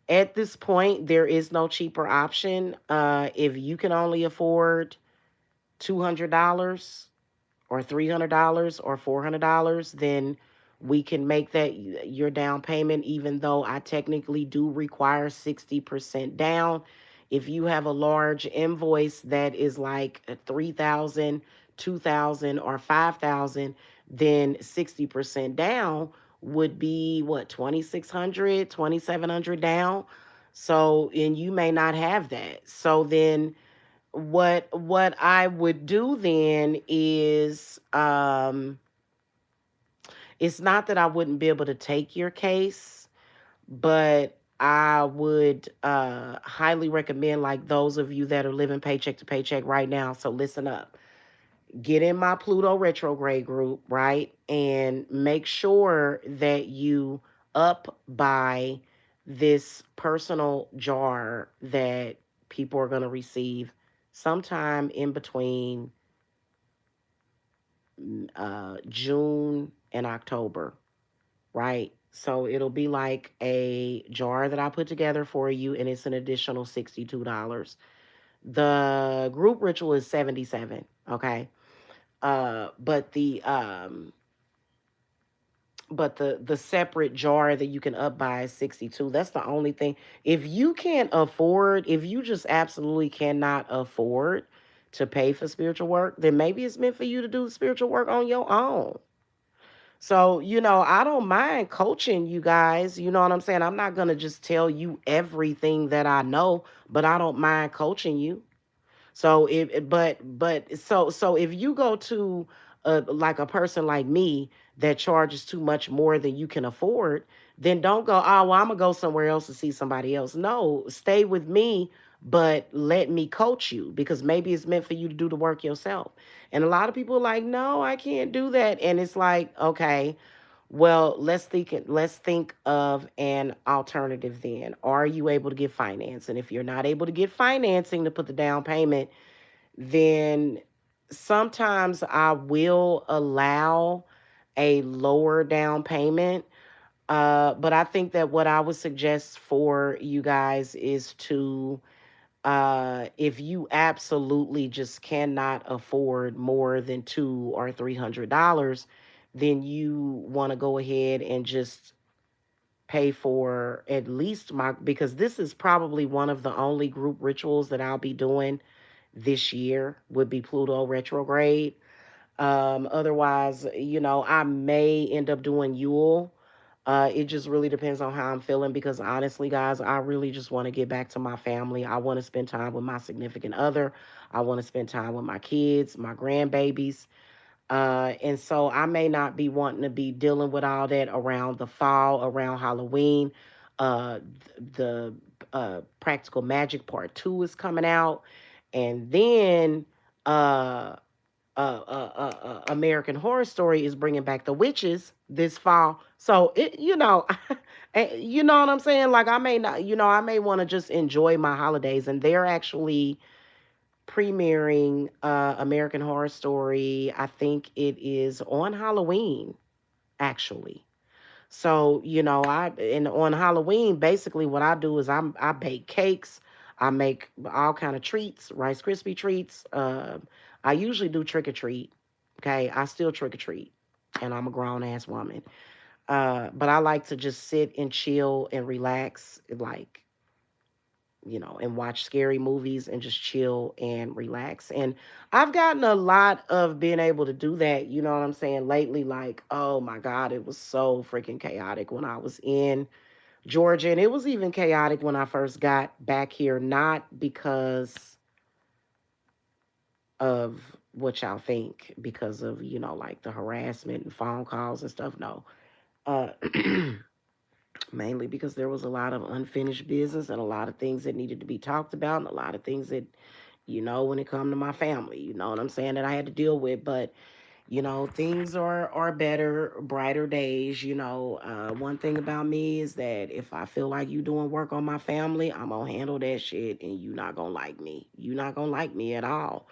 At this point, there is no cheaper option. If you can only afford $200 or $300 or $400, then we can make that your down payment, even though I technically do require 60% down. If you have a large invoice that is like 3,000, 2,000, or 5,000, then 60% down would be what, 2,600, 2,700 down. So, and you may not have that. So then what I would do then is it's not that I wouldn't be able to take your case, but I would highly recommend, like those of you that are living paycheck to paycheck right now. So listen up. Get in my Pluto retrograde group, right? And make sure that you up by this personal jar that people are going to receive sometime in between June and October, right? So it'll be like a jar that I put together for you, and it's an additional $62. The group ritual is 77, okay? But the separate jar that you can up buy is 62. That's the only thing. If you can't afford, if you just absolutely cannot afford to pay for spiritual work, then maybe it's meant for you to do spiritual work on your own. So, I don't mind coaching you guys. You know what I'm saying? I'm not going to just tell you everything that I know, but I don't mind coaching you. So so if you go to like a person like me that charges too much more than you can afford, then don't go, oh well, I'm gonna go somewhere else to see somebody else. No, stay with me, but let me coach you, because maybe it's meant for you to do the work yourself. And a lot of people are like, no, I can't do that. And it's like, okay, well, let's think of an alternative then. Are you able to get finance? And if you're not able to get financing to put the down payment, then sometimes I will allow a lower down payment. But I think that what I would suggest for you guys is to, if you absolutely just cannot afford more than $200 or $300, then you want to go ahead and just pay for at least because this is probably one of the only group rituals that I'll be doing this year, would be Pluto retrograde. Otherwise, I may end up doing Yule. It just really depends on how I'm feeling, because honestly, guys, I really just want to get back to my family. I want to spend time with my significant other. I want to spend time with my kids, my grandbabies. And so I may not be wanting to be dealing with all that around the fall, around Halloween. Uh, the Practical Magic Part 2 is coming out. And then American Horror Story is bringing back the witches. this fall. So it, you know what I'm saying? Like I may not, I may want to just enjoy my holidays, and they're actually premiering American Horror Story. I think it is on Halloween, actually. So, I and on Halloween, basically what I do is I bake cakes, I make all kind of treats, Rice Krispie treats. I usually do trick or treat. Okay, I still trick or treat, and I'm a grown ass woman. But I like to just sit and chill and relax, like, and watch scary movies and just chill and relax. And I've gotten a lot of being able to do that, you know what I'm saying, lately. Like, oh my God, it was so freaking chaotic when I was in Georgia. And it was even chaotic when I first got back here, not because of what y'all think, because of, like the harassment and phone calls and stuff. No. Uh, mainly because there was a lot of unfinished business and a lot of things that needed to be talked about and a lot of things that, when it come to my family, you know what I'm saying, that I had to deal with. But things are better, brighter days. One thing about me is that if I feel like you doing work on my family, I'm gonna handle that shit, and you not gonna like me. You not gonna like me at all,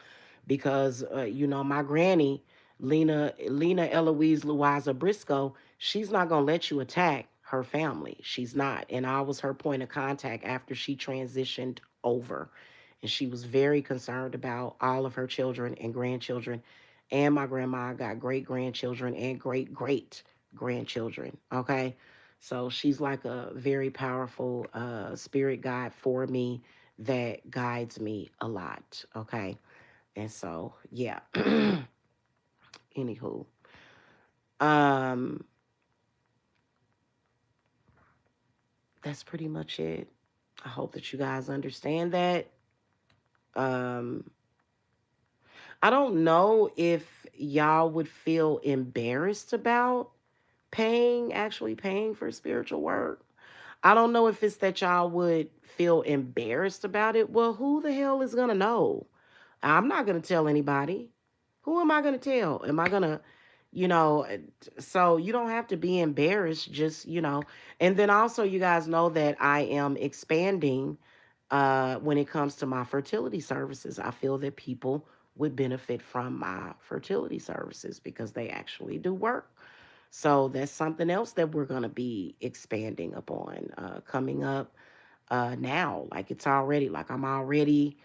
because my granny, Lena Eloise Louisa Briscoe, she's not gonna let you attack her family. She's not, and I was her point of contact after she transitioned over, and she was very concerned about all of her children and grandchildren, and my grandma got great grandchildren and great great grandchildren. Okay, so she's like a very powerful spirit guide for me that guides me a lot. Okay, and so, yeah. Anywho, um, that's pretty much it. I hope that you guys understand that. Um, I don't know if y'all would feel embarrassed about actually paying for spiritual work. I don't know if it's that y'all would feel embarrassed about it. Well, who the hell is gonna know? I'm not going to tell anybody. Who am I going to tell? Am I going to, you know, so you don't have to be embarrassed, just, and then also you guys know that I am expanding when it comes to my fertility services. I feel that people would benefit from my fertility services because they actually do work. So that's something else that we're going to be expanding upon coming up now. Like it's already, like I'm already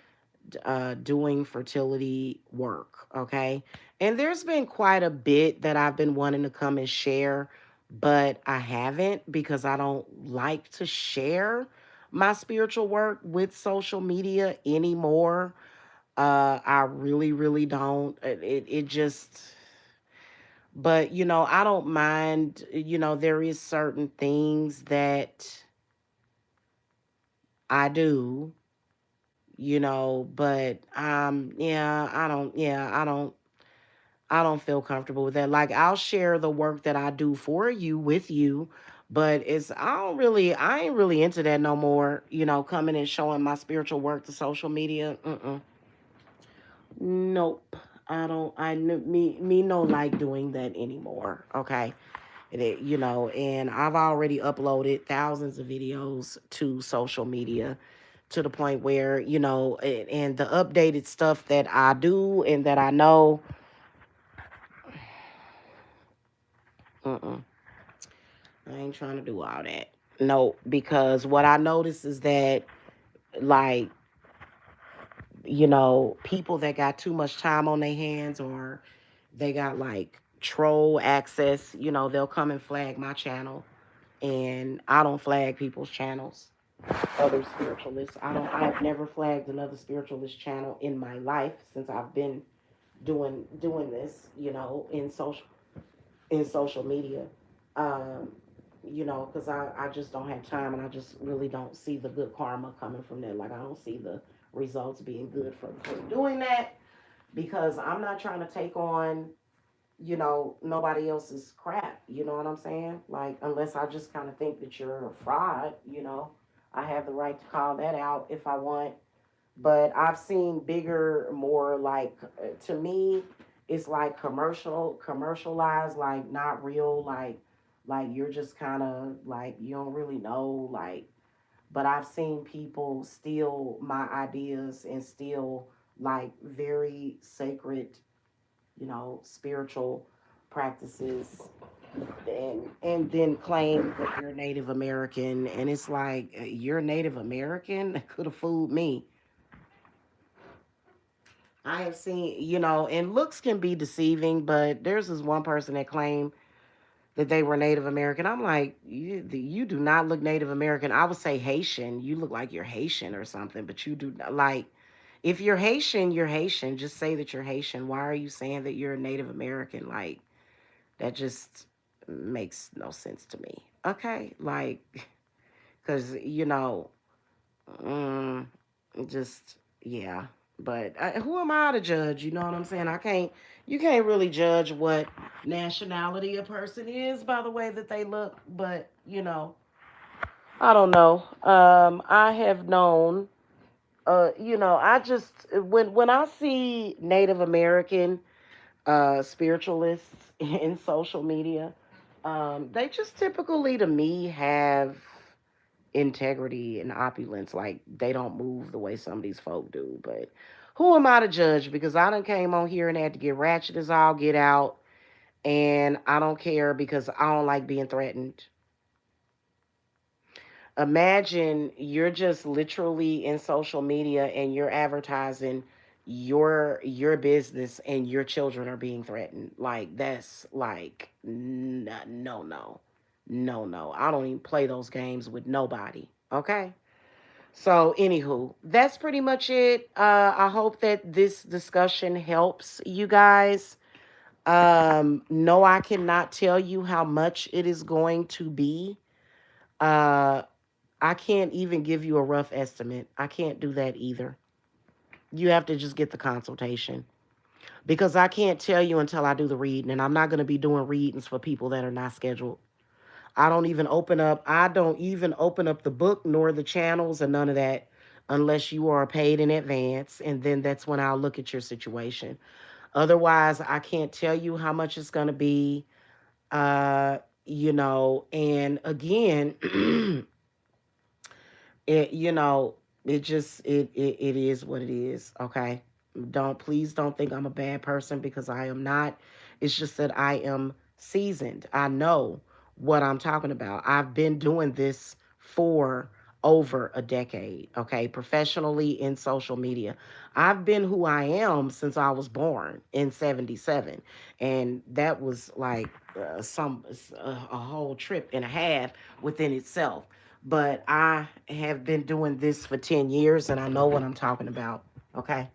doing fertility work. Okay. And there's been quite a bit that I've been wanting to come and share, but I haven't because I don't like to share my spiritual work with social media anymore. I really, really don't. It just, but I don't mind. There is certain things that I do, but yeah, I don't feel comfortable with that. Like I'll share the work that I do for you with you, but I ain't really into that no more, coming and showing my spiritual work to social media. Nope. Me no like doing that anymore. Okay. And I've already uploaded thousands of videos to social media to the point where, and the updated stuff that I do and that I know, mm-mm, I ain't trying to do all that. No, because what I notice is that, like, people that got too much time on their hands, or they got like troll access, they'll come and flag my channel. And I don't flag people's channels, other spiritualists. I've never flagged another spiritualist channel in my life since I've been doing this, in social media. Um, because I just don't have time, and I just really don't see the good karma coming from that. Like I don't see the results being good from doing that, because I'm not trying to take on, nobody else's crap. You know what I'm saying? Like, unless I just kind of think that you're a fraud, I have the right to call that out if I want. But I've seen bigger, more like, to me, it's like commercialized, like not real, like you're just kind of like you don't really know, like. But I've seen people steal my ideas and steal like very sacred, spiritual practices, and then claim that you're Native American, and it's like you're Native American. That could have fooled me. I have seen, and looks can be deceiving, but there's this one person that claimed that they were Native American. I'm like, you do not look Native American. I would say Haitian. You look like you're Haitian or something, but you do not, like, if you're Haitian, you're Haitian. Just say that you're Haitian. Why are you saying that you're a Native American? Like, that just makes no sense to me. Okay? Like, because, mm, just, yeah. But who am I to judge? You know what I'm saying? You can't really judge what nationality a person is by the way that they look. But, I don't know. I have known, I just, when I see Native American spiritualists in social media, they just typically to me have integrity and opulence. Like they don't move the way some of these folk do. But who am I to judge? Because I done came on here and had to get ratchet as all get out, and I don't care because I don't like being threatened. Imagine you're just literally in social media and you're advertising your business and your children are being threatened. Like that's like no, no. I don't even play those games with nobody. Okay. So, anywho, that's pretty much it. I hope that this discussion helps you guys. No, I cannot tell you how much it is going to be. Uh, I can't even give you a rough estimate. I can't do that either. You have to just get the consultation because I can't tell you until I do the reading, and I'm not going to be doing readings for people that are not scheduled. I don't even open up the book nor the channels or none of that unless you are paid in advance, and then that's when I'll look at your situation. Otherwise, I can't tell you how much it's going to be. Uh, and again, it it just it is what it is. Okay, don't think I'm a bad person because I am not. It's just that I am seasoned. I know what I'm talking about. I've been doing this for over a decade. Okay, professionally in social media, I've been who I am since I was born in '77, and that was like a whole trip and a half within itself. But I have been doing this for 10 years and I know what I'm talking about. Okay.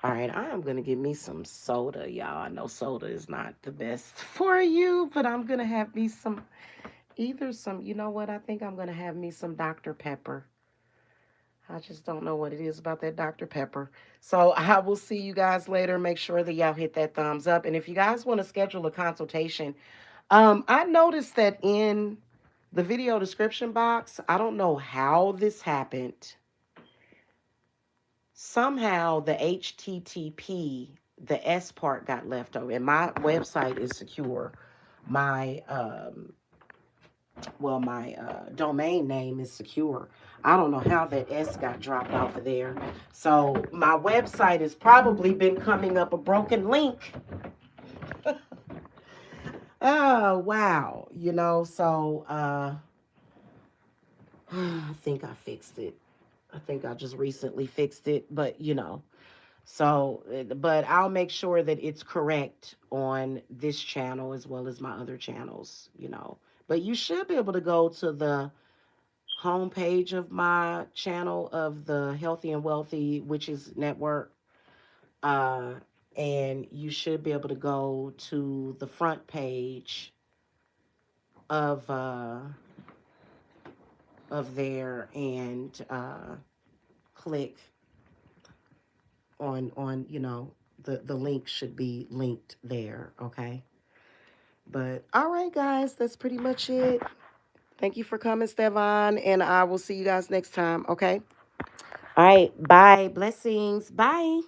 All right. I am going to get me some soda, y'all. I know soda is not the best for you, but I'm going to have me you know what? I think I'm going to have me some Dr. Pepper. I just don't know what it is about that Dr. Pepper. So I will see you guys later. Make sure that y'all hit that thumbs up. And if you guys want to schedule a consultation, I noticed that in the video description box, I don't know how this happened. Somehow the HTTP, the S part got left over, and my website is secure. My domain name is secure. I don't know how that S got dropped off of there. So my website has probably been coming up a broken link. Oh wow, I think I fixed it. I think I just recently fixed it, but but I'll make sure that it's correct on this channel as well as my other channels. But you should be able to go to the homepage of my channel of the Healthy and Wealthy Witches Network. Uh, and you should be able to go to the front page of uh, of there and click on the link should be linked there. Okay. But all right, guys, that's pretty much it. Thank you for coming, Stevan, and I will see you guys next time. Okay. All right. Bye. Blessings. Bye.